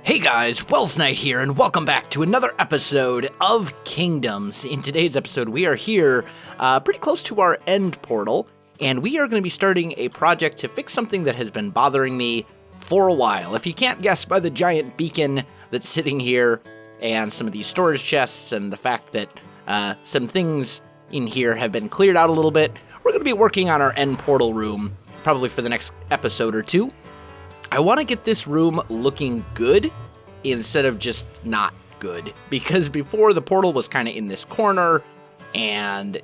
Hey guys, Welsknight here, and welcome back to another episode of Kingdoms. In today's episode, we are here pretty close to our end portal, and we are going to be starting a project to fix something that has been bothering me for a while. If you can't guess by the giant beacon that's sitting here, and some of these storage chests, and the fact that some things in here have been cleared out a little bit, we're going to be working on our end portal room, probably for the next episode or two. I want to get this room looking good instead of just not good, because before the portal was kind of in this corner and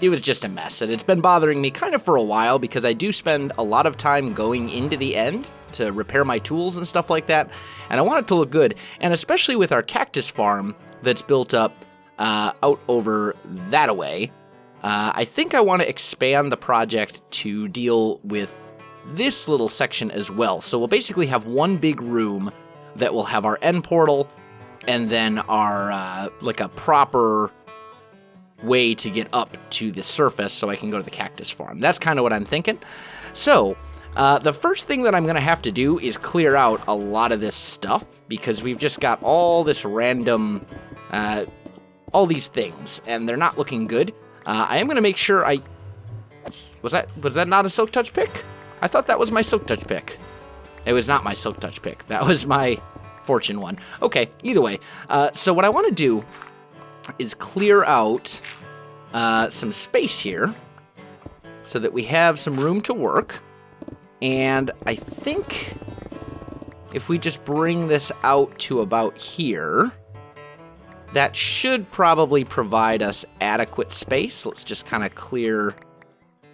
it was just a mess, and it's been bothering me kind of for a while because I do spend a lot of time going into the end to repair my tools and stuff like that, and I want it to look good, and especially with our cactus farm that's built up out over that away. I think I want to expand the project to deal with this little section as well. So we'll basically have one big room that will have our end portal and then our like a proper way to get up to the surface so I can go to the cactus farm. That's kind of what I'm thinking. So the first thing that I'm going to have to do is clear out a lot of this stuff because we've just got all this random, all these things, and they're not looking good. I am going to make sure was that not a silk touch pick? I thought that was my silk touch pick. It was not my silk touch pick. That was my fortune one. Okay, either way. So what I want to do is clear out some space here so that we have some room to work. And I think if we just bring this out to about here, that should probably provide us adequate space. Let's just kind of clear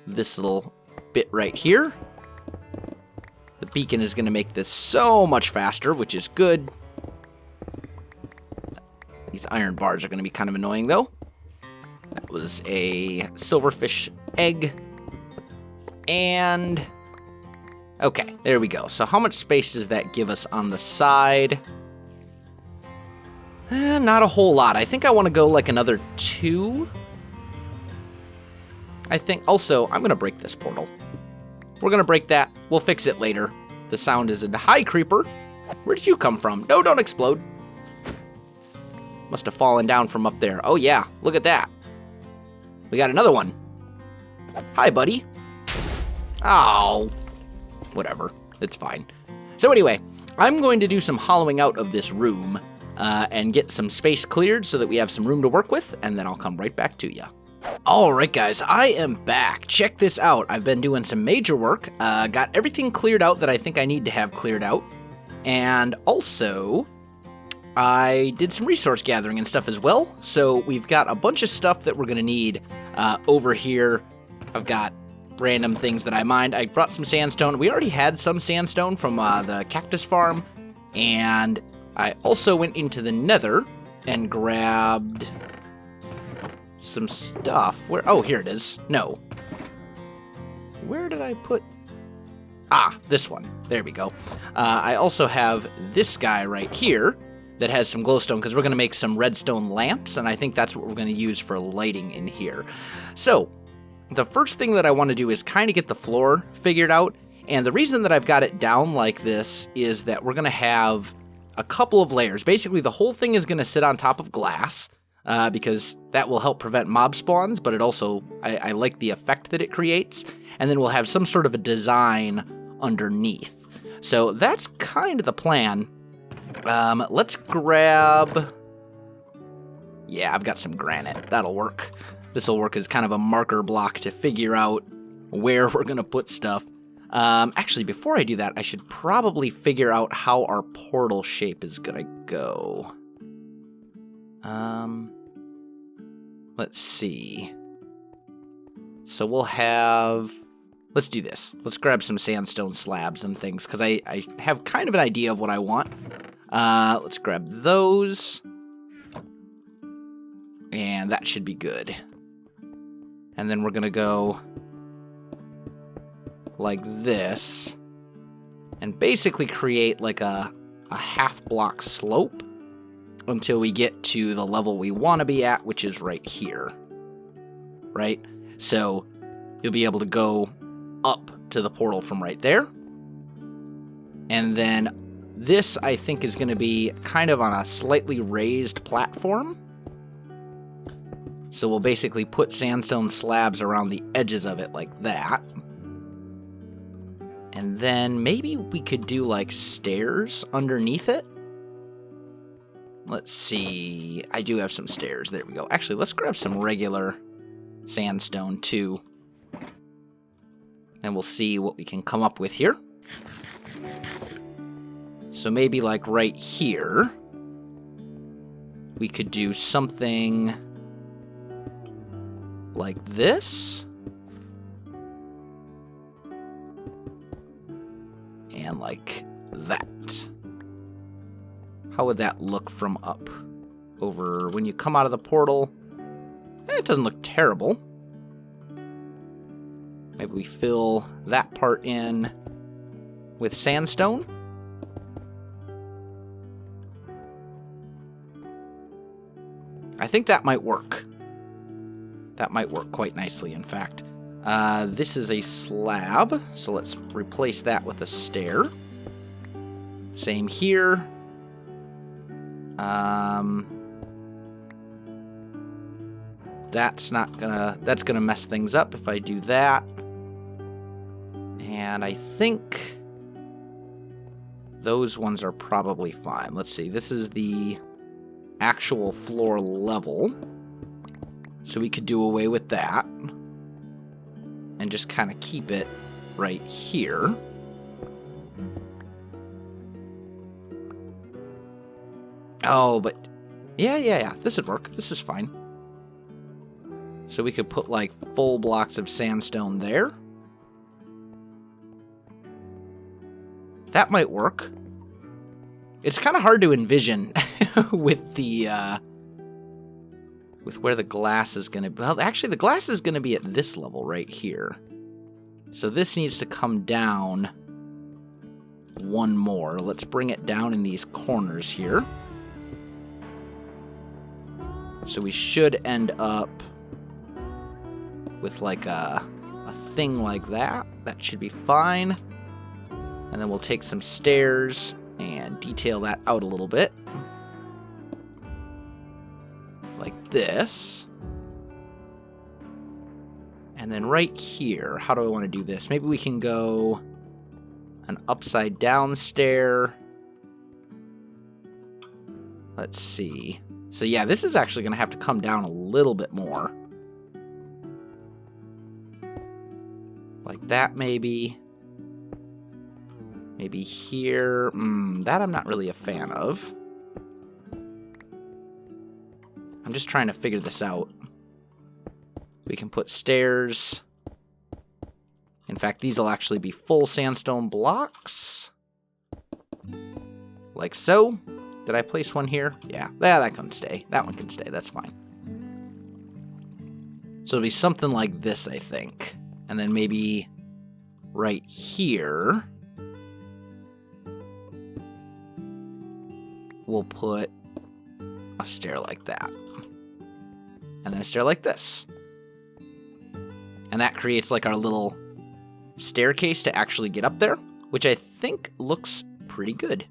this little bit right here. The beacon is going to make this so much faster, which is good. These iron bars are going to be kind of annoying, though. That was a silverfish egg. And okay, there we go. So how much space does that give us on the side? Not a whole lot. I think I want to go like another 2. I think also I'm going to break this portal. We're going to break that. We'll fix it later. The sound is a hi, creeper. Where did you come from? No, don't explode. Must have fallen down from up there. Oh, yeah. Look at that. We got another one. Hi, buddy. Oh. Whatever. It's fine. So anyway, I'm going to do some hollowing out of this room and get some space cleared so that we have some room to work with, and then I'll come right back to you. Alright guys, I am back. Check this out. I've been doing some major work, got everything cleared out that I think I need to have cleared out, and also I did some resource gathering and stuff as well, so we've got a bunch of stuff that we're going to need over here. I've got random things that I mined. I brought some sandstone. We already had some sandstone from the cactus farm, and I also went into the nether and grabbed some stuff. Where? Oh, here it is. No. Where did I put? Ah, this one. There we go. I also have this guy right here that has some glowstone because we're going to make some redstone lamps, and I think that's what we're going to use for lighting in here. So, the first thing that I want to do is kind of get the floor figured out, and the reason that I've got it down like this is that we're going to have a couple of layers. Basically, the whole thing is going to sit on top of glass, because that will help prevent mob spawns, but it also, I like the effect that it creates, and then we'll have some sort of a design underneath. So that's kind of the plan. Let's grab, yeah, I've got some granite. That'll work. This will work as kind of a marker block to figure out where we're going to put stuff. Actually, before I do that, I should probably figure out how our portal shape is going to go. Let's see. So we'll have, let's do this. Let's grab some sandstone slabs and things, because I have kind of an idea of what I want. Let's grab those. And that should be good. And then we're going to go like this. And basically create like a half block slope until we get to the level we want to be at, which is right here. Right? So you'll be able to go up to the portal from right there. And then This, I think, is going to be kind of on a slightly raised platform. So we'll basically put sandstone slabs around the edges of it like that. And then maybe we could do like stairs underneath it. Let's see. I do have some stairs. There we go. Actually, let's grab some regular sandstone too. And we'll see what we can come up with here. So maybe like right here, we could do something like this. And like that. How would that look from up? Over when you come out of the portal? It doesn't look terrible. Maybe we fill that part in with sandstone. I think that might work. That might work quite nicely, in fact. This is a slab, so let's replace that with a stair. Same here. That's gonna mess things up if I do that. And I think those ones are probably fine. Let's see, this is the actual floor level. So we could do away with that. And just kind of keep it right here. Oh, but yeah. This would work. This is fine. So we could put like full blocks of sandstone there. That might work. It's kind of hard to envision with the with where the glass is going to be. Well, actually, the glass is going to be at this level right here. So this needs to come down one more. Let's bring it down in these corners here. So we should end up with like a thing like that. That should be fine. And then we'll take some stairs and detail that out a little bit. Like this. And then right here, how do I want to do this? Maybe we can go an upside down stair. Let's see. So yeah, this is actually going to have to come down a little bit more. Like that maybe. Maybe here. That I'm not really a fan of. I'm just trying to figure this out. We can put stairs. In fact, these will actually be full sandstone blocks. Like so. Did I place one here? Yeah, that can stay. That one can stay. That's fine. So it'll be something like this, I think. And then maybe right here, we'll put a stair like that. And then a stair like this. And that creates like our little staircase to actually get up there, which I think looks pretty good.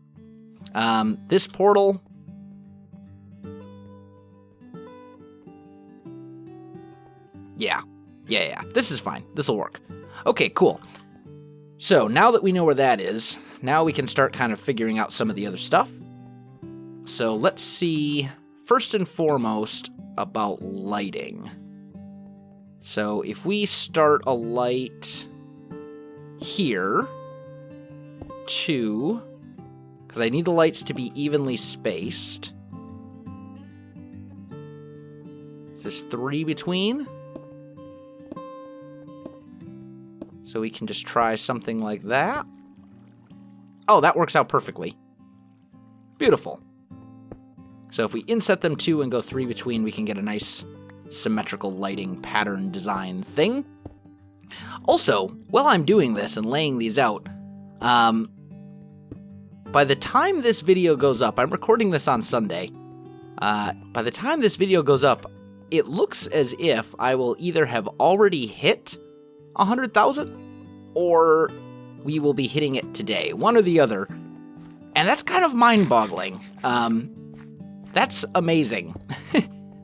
This portal, yeah, this is fine. This will work. Okay, cool. So now that we know where that is, now we can start kind of figuring out some of the other stuff. So let's see, first and foremost, about lighting. So if we start a light here, two, because I need the lights to be evenly spaced. Is this 3 between? So we can just try something like that. Oh, that works out perfectly. Beautiful. So if we inset them 2 and go 3 between, we can get a nice symmetrical lighting pattern design thing. Also, while I'm doing this and laying these out, by the time this video goes up, I'm recording this on Sunday. By the time this video goes up, it looks as if I will either have already hit 100,000 or we will be hitting it today. One or the other. And that's kind of mind-boggling. That's amazing.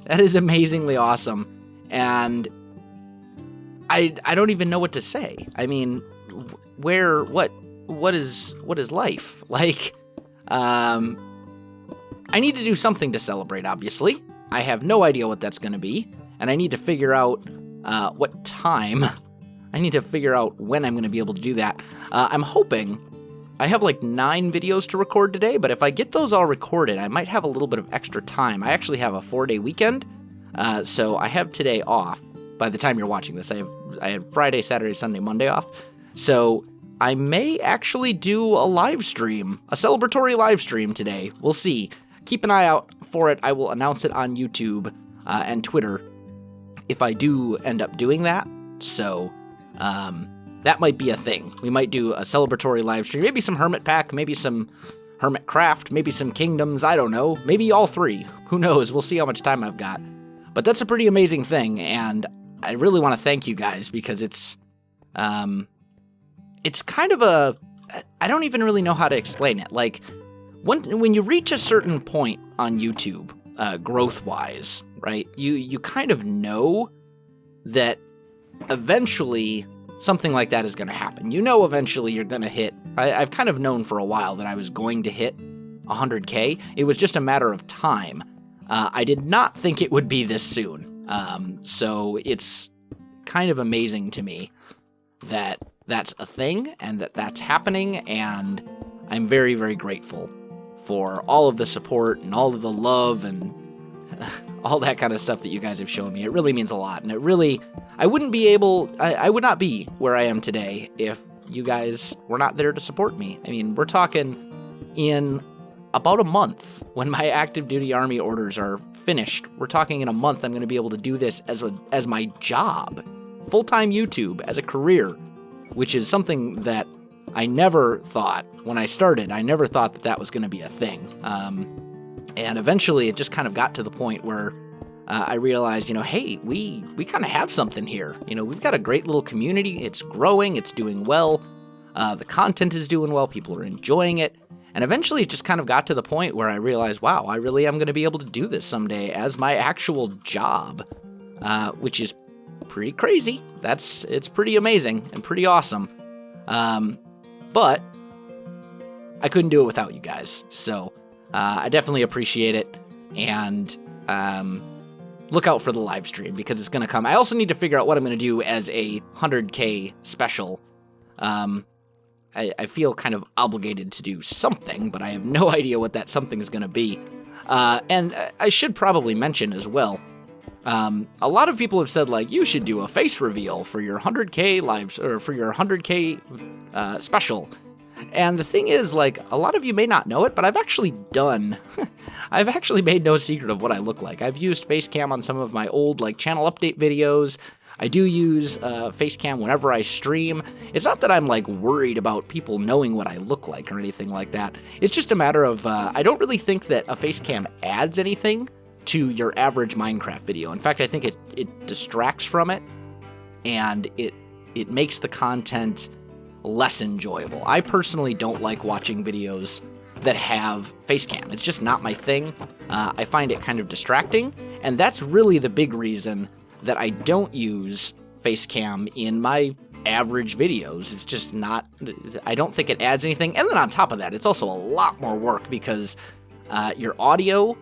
That is amazingly awesome. And I don't even know what to say. I mean, what is life? Like, I need to do something to celebrate, obviously. I have no idea what that's going to be, and I need to figure out what time. I need to figure out when I'm going to be able to do that. I'm hoping I have like 9 videos to record today, but if I get those all recorded, I might have a little bit of extra time. I actually have a 4-day weekend, so I have today off. By the time you're watching this, I have Friday, Saturday, Sunday, Monday off. So I may actually do a live stream, a celebratory live stream today. We'll see. Keep an eye out for it. I will announce it on YouTube and Twitter if I do end up doing that. So that might be a thing. We might do a celebratory live stream. Maybe some Hermit Pack, maybe some Hermit Craft, maybe some Kingdoms. I don't know. Maybe all 3. Who knows? We'll see how much time I've got. But that's a pretty amazing thing, and I really want to thank you guys because it's kind of a, I don't even really know how to explain it. Like, when you reach a certain point on YouTube, growth-wise, right, you kind of know that eventually something like that is going to happen. You know eventually you're going to hit, I've kind of known for a while that I was going to hit 100K. It was just a matter of time. I did not think it would be this soon. So it's kind of amazing to me that that's a thing and that that's happening, and I'm very, very grateful for all of the support and all of the love and all that kind of stuff that you guys have shown me. It really means a lot, and I would not be where I am today if you guys were not there to support me. I mean, we're talking in about a month when my active duty Army orders are finished. We're talking in a month I'm going to be able to do this as my job, full-time YouTube, as a career, which is something that I never thought when I started. I never thought that was going to be a thing. And eventually it just kind of got to the point where I realized, hey, we kind of have something here. We've got a great little community. It's growing. It's doing well. The content is doing well. People are enjoying it. And eventually it just kind of got to the point where I realized, wow, I really am going to be able to do this someday as my actual job, which is pretty crazy. It's pretty amazing and pretty awesome. But I couldn't do it without you guys. So I definitely appreciate it. And look out for the live stream because it's going to come. I also need to figure out what I'm going to do as a 100K special. I feel kind of obligated to do something, but I have no idea what that something is going to be. And I should probably mention as well, a lot of people have said, like, you should do a face reveal for your 100K lives, or for your 100K special. And the thing is, like, a lot of you may not know it, but I've actually made no secret of what I look like. I've used Facecam on some of my old, like, channel update videos. I do use Facecam whenever I stream. It's not that I'm, like, worried about people knowing what I look like or anything like that. It's just a matter of, I don't really think that a Facecam adds anything to your average Minecraft video. In fact, I think it distracts from it, and it makes the content less enjoyable. I personally don't like watching videos that have Facecam. It's just not my thing. I find it kind of distracting, and that's really the big reason that I don't use Facecam in my average videos. It's just not, I don't think it adds anything. And then on top of that, it's also a lot more work because your audio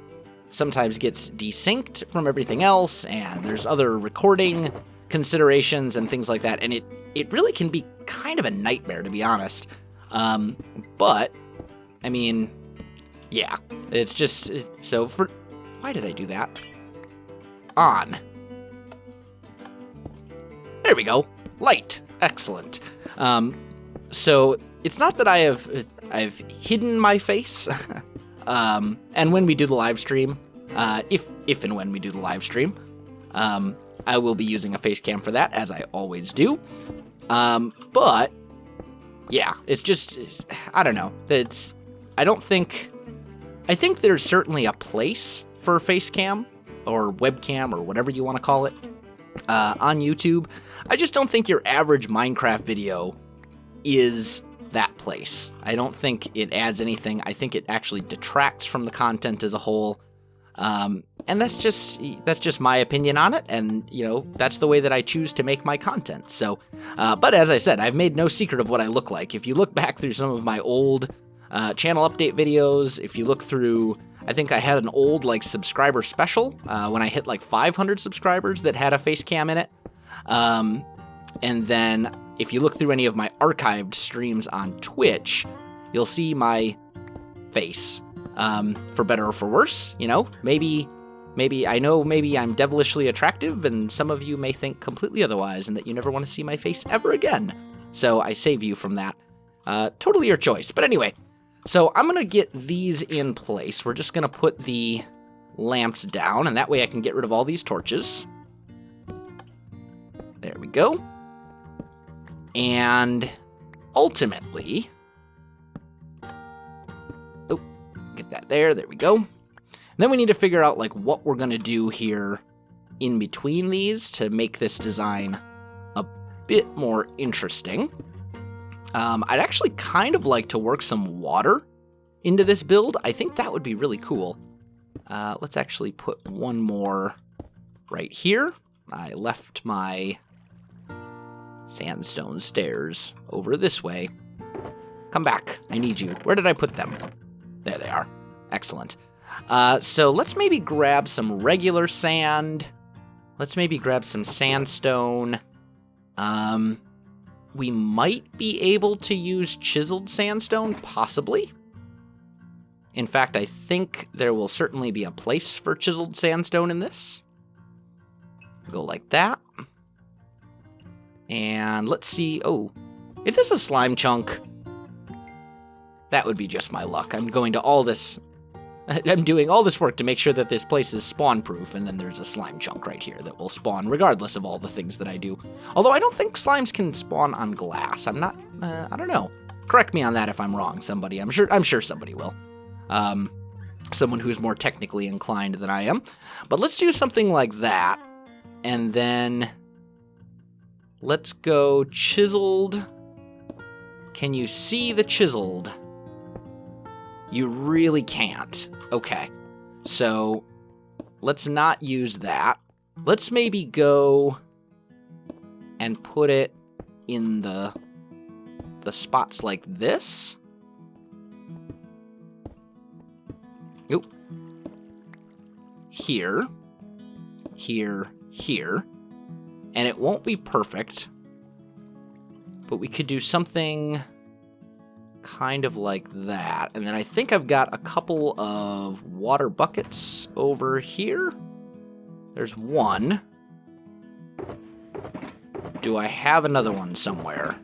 sometimes gets desynced from everything else, and there's other recording considerations and things like that, and it really can be kind of a nightmare, to be honest. But, I mean, yeah, it's just, why did I do that? On. There we go. Light. Excellent. So it's not that I've hidden my face. And when we do the live stream, if and when we do the live stream, I will be using a Facecam for that, as I always do. But yeah, I don't know. I think there's certainly a place for Facecam or webcam or whatever you want to call it on YouTube. I just don't think your average Minecraft video is that place. I don't think it adds anything. I think it actually detracts from the content as a whole. And that's just my opinion on it, and, you know, that's the way that I choose to make my content. So, but as I said, I've made no secret of what I look like. If you look back through some of my old channel update videos, if you look through, I think I had an old, like, subscriber special when I hit, like, 500 subscribers that had a face cam in it. And then if you look through any of my archived streams on Twitch, you'll see my face. For better or for worse, you know, maybe I'm devilishly attractive, and some of you may think completely otherwise, and that you never want to see my face ever again. So I save you from that. Totally your choice. But anyway, so I'm going to get these in place. We're just going to put the lamps down, and that way I can get rid of all these torches. There we go. And ultimately, get that there we go. And then we need to figure out, like, what we're going to do here in between these to make this design a bit more interesting. I'd actually kind of like to work some water into this build. I think that would be really cool. Let's actually put one more right here. I left my sandstone stairs over this way. Come back. I need you. Where did I put them? There they are. Excellent. So let's maybe grab some regular sand. Let's maybe grab some sandstone. We might be able to use chiseled sandstone, possibly. In fact, I think there will certainly be a place for chiseled sandstone in this. Go like that. And let's see. Oh, is this a slime chunk? That would be just my luck. I'm doing all this work to make sure that this place is spawn-proof, and then there's a slime chunk right here that will spawn regardless of all the things that I do. Although I don't think slimes can spawn on glass. I don't know. Correct me on that if I'm wrong, somebody. I'm sure somebody will. Someone who's more technically inclined than I am. But let's do something like that, and then let's go chiseled. Can you see the chiseled? You really can't. Okay. So let's not use that. Let's maybe go and put it in the spots like this. Oop. Here. Here. Here. And it won't be perfect, but we could do something kind of like that. And then I think I've got a couple of water buckets over here. There's one. Do I have another one somewhere?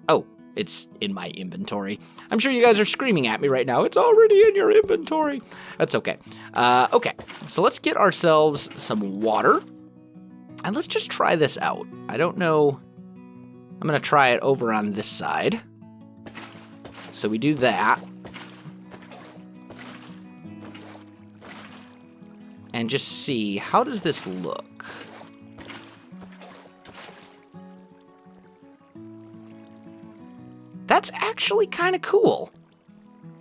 Oh, it's in my inventory. I'm sure you guys are screaming at me right now. It's already in your inventory. That's okay. Okay, so let's get ourselves some water. And let's just try this out. I don't know. I'm going to try it over on this side. So we do that. And just see, how does this look? That's actually kind of cool.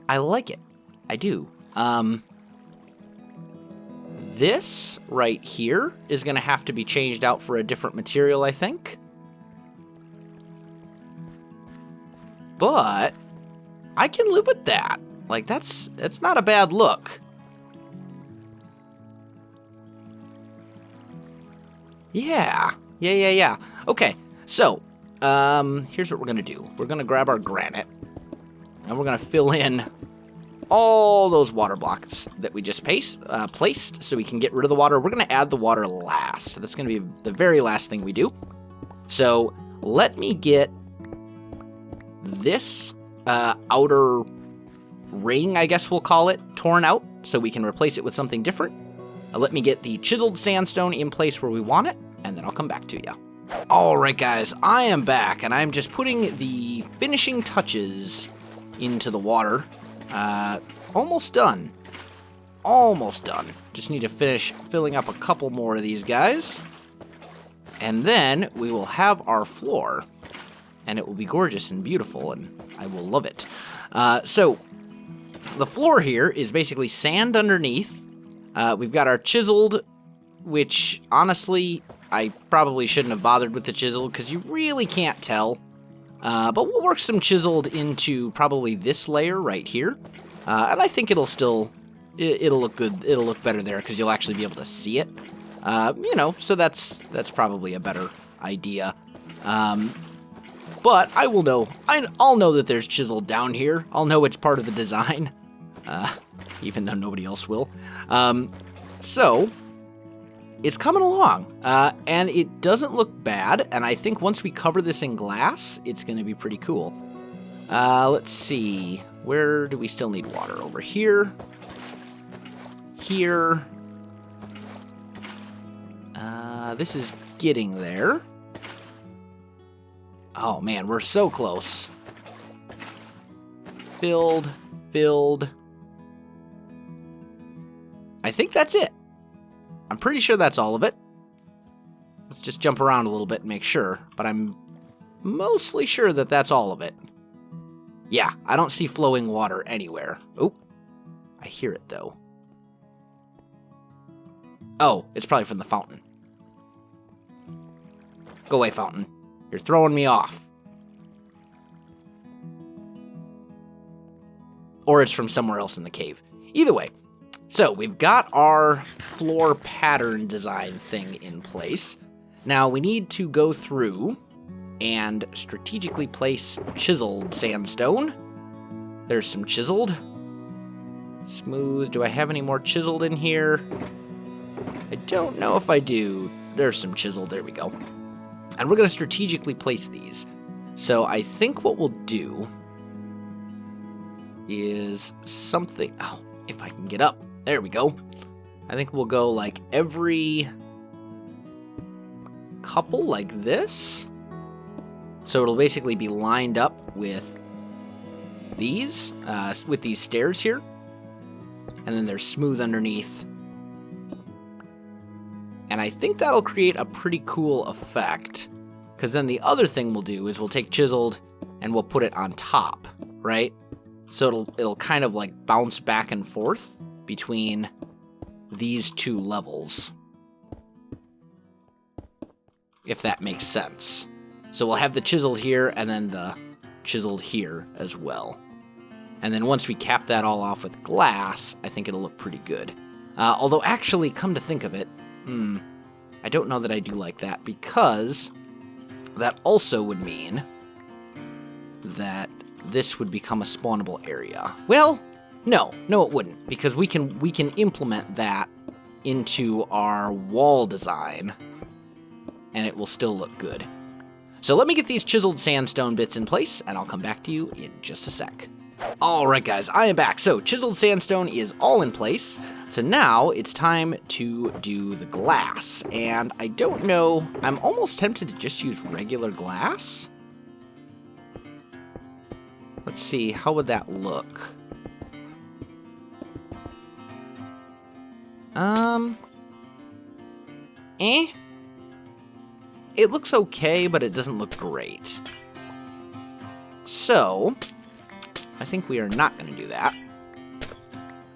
I like it. I do. This right here is going to have to be changed out for a different material, I think. But I can live with that. Like, that's not a bad look. Yeah. Okay, so, here's what we're going to do. We're going to grab our granite, and we're going to fill in all those water blocks that we just placed so we can get rid of the water. We're going to add the water last. That's going to be the very last thing we do. So let me get this outer ring, I guess we'll call it, torn out so we can replace it with something different. Let me get the chiseled sandstone in place where we want it, and then I'll come back to you. All right, guys, I am back, and I'm just putting the finishing touches into the water. Almost done. Almost done. Just need to finish filling up a couple more of these guys. And then we will have our floor. and it will be gorgeous and beautiful, and I will love it. So the floor here is basically sand underneath. We've got our chiseled, which honestly, I probably shouldn't have bothered with the chisel because you really can't tell. But we'll work some chiseled into probably this layer right here. And I think it'll look good. It'll look better there because you'll actually be able to see it. So that's probably a better idea. But I will know. I'll know that there's chiseled down here. I'll know it's part of the design, even though nobody else will. So it's coming along, and it doesn't look bad. And I think once we cover this in glass, it's going to be pretty cool. Let's see. Where do we still need water? Over here. Here. This is getting there. Oh man, we're so close. Filled. I think that's it. I'm pretty sure that's all of it. Let's just jump around a little bit and make sure, but I'm mostly sure that that's all of it. Yeah, I don't see flowing water anywhere. Oh, I hear it though. Oh, it's probably from the fountain. Go away, fountain. You're throwing me off. Or it's from somewhere else in the cave. Either way. So we've got our floor pattern design thing in place. Now we need to go through and strategically place chiseled sandstone. There's some chiseled. Smooth. Do I have any more chiseled in here? I don't know if I do. There's some chiseled. There we go. And we're going to strategically place these. So I think what we'll do is something... Oh, if I can get up. There we go. I think we'll go like every couple like this. So it'll basically be lined up with these stairs here. And then they're smooth underneath. And I think that'll create a pretty cool effect. Because then the other thing we'll do is we'll take chiseled and we'll put it on top, right? So it'll kind of like bounce back and forth between these two levels. If that makes sense. So we'll have the chiseled here and then the chiseled here as well. And then once we cap that all off with glass, I think it'll look pretty good. Although actually, come to think of it, I don't know that I do like that, because that also would mean that this would become a spawnable area. Well, no it wouldn't, because we can implement that into our wall design, and it will still look good. So let me get these chiseled sandstone bits in place, and I'll come back to you in just a sec. Alright guys, I am back. So chiseled sandstone is all in place. So now it's time to do the glass. And I don't know, I'm almost tempted to just use regular glass. Let's see, how would that look? It looks okay, but it doesn't look great. So I think we are not going to do that.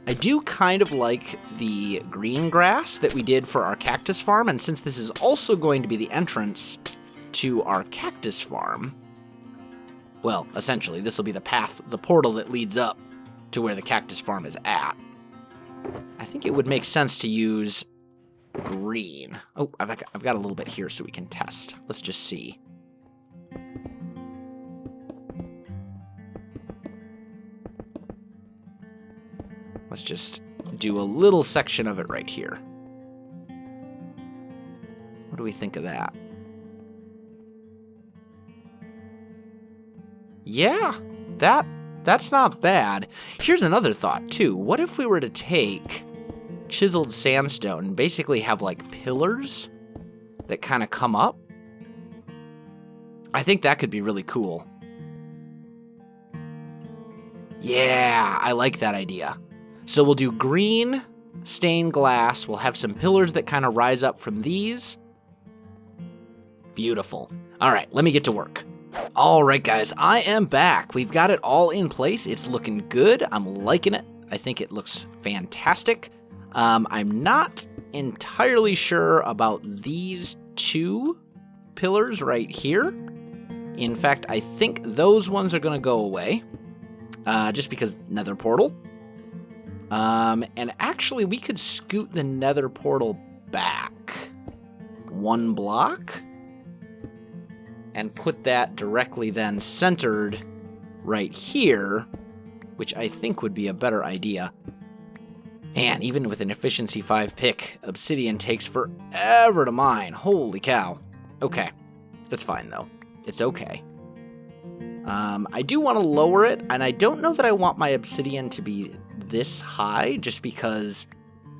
I do kind of like the green grass that we did for our cactus farm, and since this is also going to be the entrance to our cactus farm, well, essentially, this will be the path, the portal that leads up to where the cactus farm is at. I think it would make sense to use green. Oh, I've got a little bit here so we can test. Let's just see. Let's just do a little section of it right here. What do we think of that? Yeah, that's not bad. Here's another thought, too. What if we were to take chiseled sandstone and basically have, like, pillars that kind of come up? I think that could be really cool. Yeah, I like that idea. So we'll do green stained glass. We'll have some pillars that kind of rise up from these. Beautiful. All right, let me get to work. All right, guys, I am back. We've got it all in place. It's looking good. I'm liking it. I think it looks fantastic. I'm not entirely sure about these two pillars right here. In fact, I think those ones are going to go away, just because nether portal. And actually, we could scoot the nether portal back 1 block and put that directly then centered right here, which I think would be a better idea. Man, even with an efficiency 5 pick, obsidian takes forever to mine. Holy cow. Okay, that's fine though. It's okay. I do want to lower it, and I don't know that I want my obsidian to be this high, just because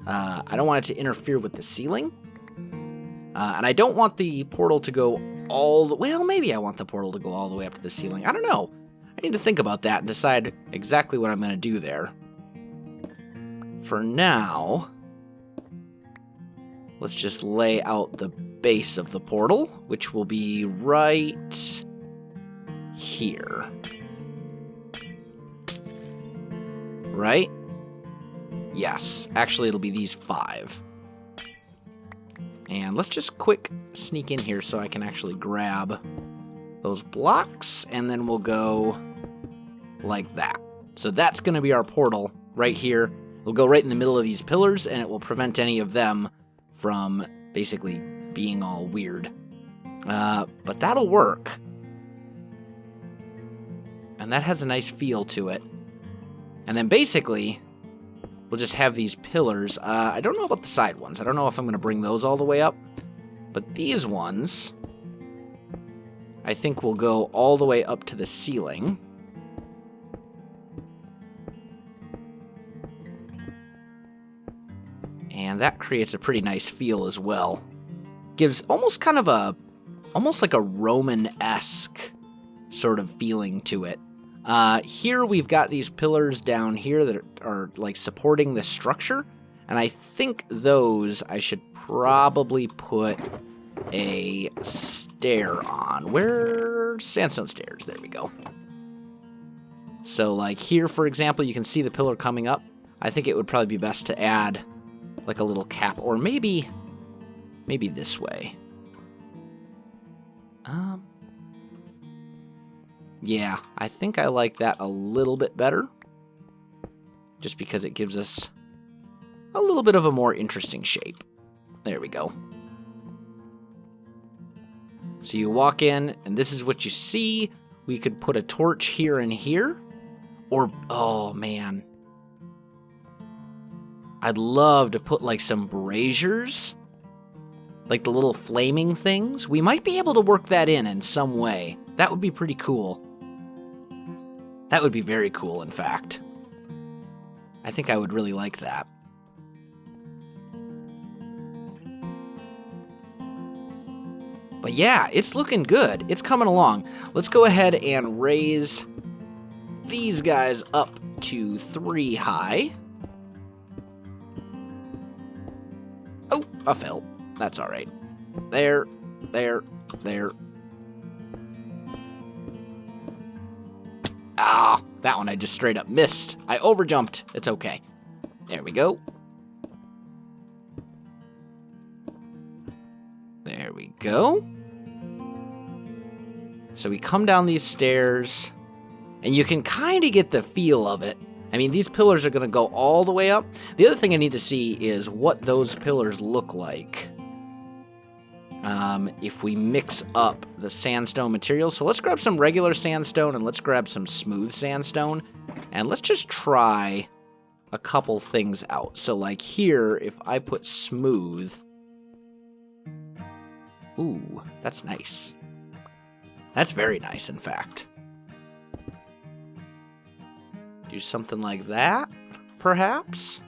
I don't want it to interfere with the ceiling. And I don't want the portal to go well, maybe I want the portal to go all the way up to the ceiling. I don't know. I need to think about that and decide exactly what I'm going to do there. For now, let's just lay out the base of the portal, which will be right here. Right? Yes. Actually, it'll be these 5. And let's just quick sneak in here so I can actually grab those blocks, and then we'll go like that. So that's going to be our portal right here. It'll go right in the middle of these pillars, and it will prevent any of them from basically being all weird. But that'll work. And that has a nice feel to it. And then basically, we'll just have these pillars. I don't know about the side ones. I don't know if I'm going to bring those all the way up. But these ones, I think will go all the way up to the ceiling. And that creates a pretty nice feel as well. Gives almost kind of almost like a Roman-esque sort of feeling to it. Here we've got these pillars down here that are like supporting the structure, and I think those I should probably put a stair on. Where? Sandstone stairs. There we go. So like here, for example, you can see the pillar coming up. I think it would probably be best to add like a little cap, or maybe this way. Yeah, I think I like that a little bit better, just because it gives us a little bit of a more interesting shape. There we go. So you walk in, and this is what you see. We could put a torch here and here, or, oh man, I'd love to put like some braziers, like the little flaming things. We might be able to work that in some way. That would be pretty cool. That would be very cool, in fact. I think I would really like that. But yeah, it's looking good. It's coming along. Let's go ahead and raise these guys up to 3 high. Oh, I fell. That's all right. There. Ah, that one I just straight up missed. I overjumped. It's okay. There we go. There we go. So we come down these stairs, and you can kind of get the feel of it. I mean, these pillars are going to go all the way up. The other thing I need to see is what those pillars look like if we mix up the sandstone materials. So let's grab some regular sandstone, and let's grab some smooth sandstone, and let's just try a couple things out. So like here, if I put smooth, ooh, that's nice. That's very nice, in fact. Do something like that, perhaps.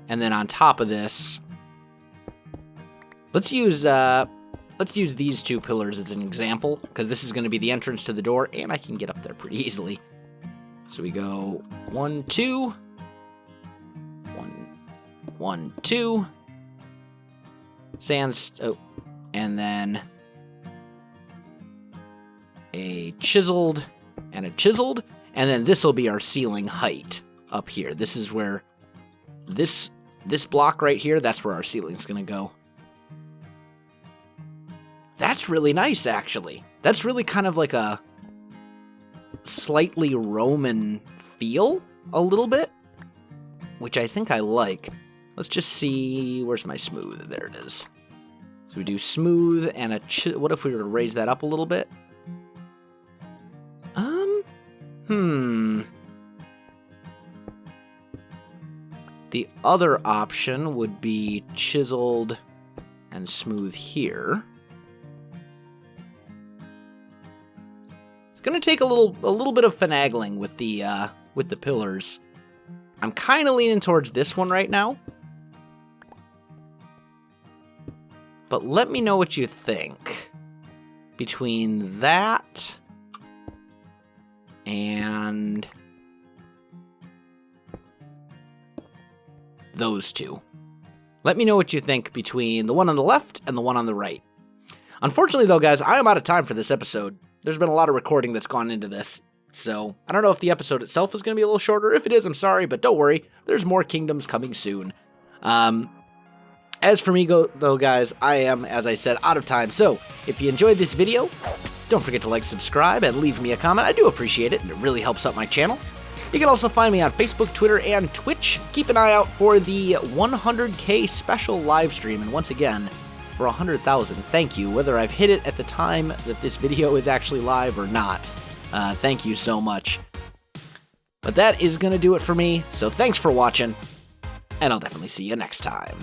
And then on top of this, let's use these 2 pillars as an example, because this is going to be the entrance to the door, and I can get up there pretty easily. So we go 1, 2, 1, 2, and then a chiseled, and a chiseled, and then this will be our ceiling height up here. This is where this block right here, that's where our ceiling's going to go. That's really nice, actually. That's really kind of like a slightly Roman feel, a little bit, which I think I like. Let's just see, where's my smooth? There it is. So we do smooth and a what if we were to raise that up a little bit? The other option would be chiseled and smooth here. It's going to take a little bit of finagling with the pillars. I'm kind of leaning towards this one right now. But let me know what you think between that and those two. Let me know what you think between the one on the left and the one on the right. Unfortunately, though, guys, I am out of time for this episode. There's been a lot of recording that's gone into this, so I don't know if the episode itself is going to be a little shorter. If it is, I'm sorry, but don't worry. There's more Kingdoms coming soon. As for me, though, guys, I am, as I said, out of time. So if you enjoyed this video, don't forget to like, subscribe, and leave me a comment. I do appreciate it, and it really helps out my channel. You can also find me on Facebook, Twitter, and Twitch. Keep an eye out for the 100K special live stream, and once again, for 100,000, thank you, whether I've hit it at the time that this video is actually live or not. Thank you so much. But that is going to do it for me, so thanks for watching, and I'll definitely see you next time.